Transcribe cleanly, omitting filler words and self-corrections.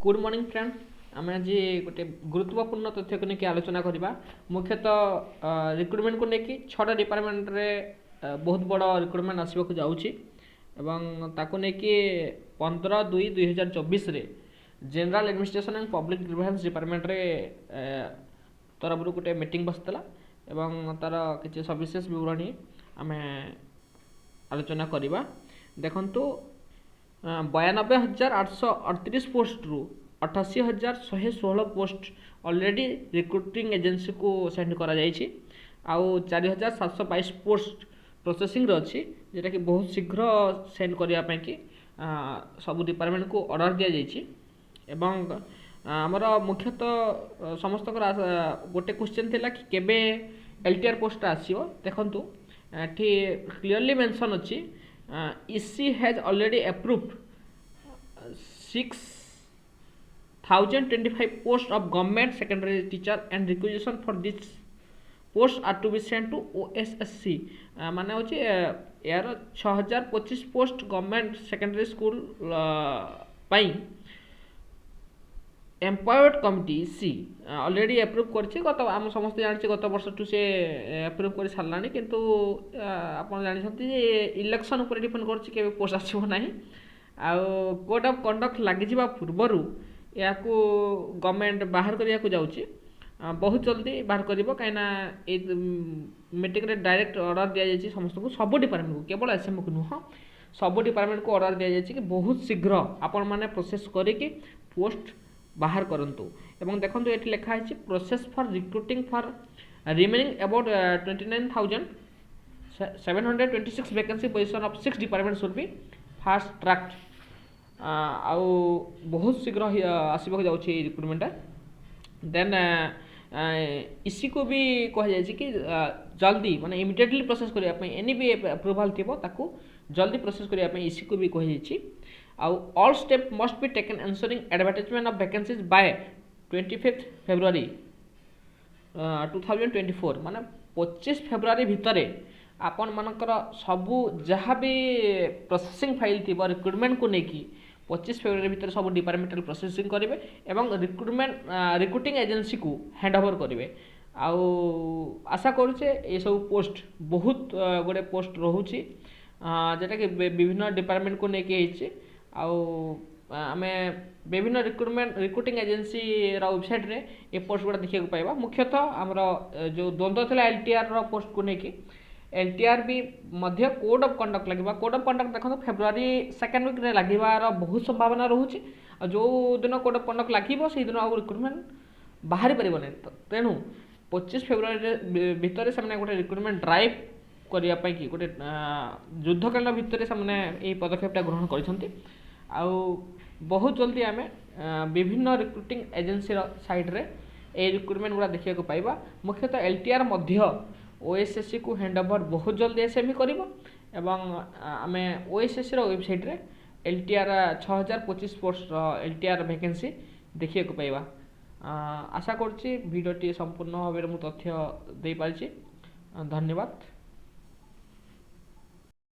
Good morning friend आम आज गोटे गुरुत्वपूर्ण तथ्य को लेकिन आलोचना करवा मुख्यतः रिक्रुटमेंट को लेकिन 6टा डिपार्टमेंट रे बहुत बड़ रिक्रुटमेंट आसवाक जाऊँगी लेकिन 15/2/2024 general administration and public grievance department रे तरफ गोटे मीटिंग बसला एवं तार किसी सविशेष विवरणी आम आलोचना करवा देखु 92,838 पोस्ट रु 88,116 पोस्ट ऑलरेडी रिक्रुटिंग एजेंसी को सेंड करा जाइछि आउ 4,722 पोस्ट प्रोसेसिंग अच्छी जेटा कि बहुत शीघ्र सेंड करने कि सब डिपार्टमेंट को ऑर्डर दि जाइछि एवं आमर मुख्यतः समस्त गोटे क्वेश्चन थिला कि केबे LTR पोस्ट आसीओ देखंतु एठी क्लियरली मेंशन अछि EC has already approved 6,025 posts of government secondary teacher and requisition for this posts are to be sent to OSSC माने होची यार 6,025 पोस्ट गवर्नमेंट सेकेंडरी स्कूल पाई एम्पावर्ड कमिटी सी ऑलरेडी अप्रूव करछि गत आम समस्त जानि गत वर्ष टू से अप्रूव कर सारलानी किंतु आपण जानि छथि जे इलेक्शन ऊपर डिपेंड करछि के पोस्ट आछिबो नाही आ कोड ऑफ कंडक्ट लागि जिबा पूर्वरु याकू गवर्नमेंट बाहर करिया को जाउछि बहुत जल्दी बाहर करिवो काइना ए मीटिंग रे डायरेक्ट ऑर्डर दिया जाइछि समस्त को सब डिपार्टमेंट को केवल एसएम को नुह सब डिपार्टमेंट को ऑर्डर दिया जाइछि कि बहुत शीघ्र आपण माने प्रोसेस करिकि पोस्ट बाहर करंतु एवं देखंतु एठी लिखा है process for recruiting for remaining about 29,726 vacancy position of 6 department should be fast tracked आउ बहुत शीघ्र आसबाक जाउछि रिक्रूटमेंट देन इसी को भी कह जाय कि जल्दी माने इमिडिएटली प्रोसेस करिया पई एनी भी अप्रूवल थिबो ताकू जल्दी प्रोसेस करिया पई इसी को भी कह जाय all steps must be taken ensuring advertisement of vacancies by 25th February 2024 माने 25 फेब्रुआरी भितरे आपण मानकर सबू जहाँ भी प्रोसेसिंग फाइल थी रिक्रुटमेंट को लेकिन 25 फेब्रुआरी भितर सब डिपार्टमेंटल प्रोसेसिंग करेंगे एवं रिक्रुटिंग एजेंसी को हैंड ओवर करेंगे आउ आशा करुचे ये सब पोस्ट बहुत गोटे पोस्ट रोचे जेटा कि विभिन्न डिपार्टमेंट को लेकिन आम विभिन्न रिक्रुटिंग एजेंसी वेबसाइट रे ये पोस्ट गुड़ा देखा पाइबा मुख्यतः आमर जो द्वंद्व था LTR पोस्ट को लेकिन LTR भी मध्य कोड ऑफ कंडक्ट लगे कोड ऑफ कंडक्ट देखो फेब्रुआरी 2nd वीक रे लागिबार बहुत संभावना रोचे जो दिन कोड ऑफ कंडक्ट लगे से दिन आउ रिक्रुटमेंट बाहरी पारे तेणु 25 फेब्रुआरी भितर से गोटे रिक्रुटमेंट ड्राइव करने कि गोटे युद्धकालीन भितर से पदक्षेपटा ग्रहण कर बहुत जल्दी आम विभिन्न रिक्रुटिंग एजेंसी साइड रे ए रिक्रुटमेंट गुड़ा देखा पाइबा मुख्यतः LTR मध्य OSSC को हैंड ओवर बहुत जल्दी एसएमई कर आम OSSC वेबसाइट रे LTR 6,025 पोस्ट LTR वैकेंसी देखा पाइबा आशा करुच्ची भिडियोटी संपूर्ण भाव में तथ्य दे पारिछि धन्यवाद।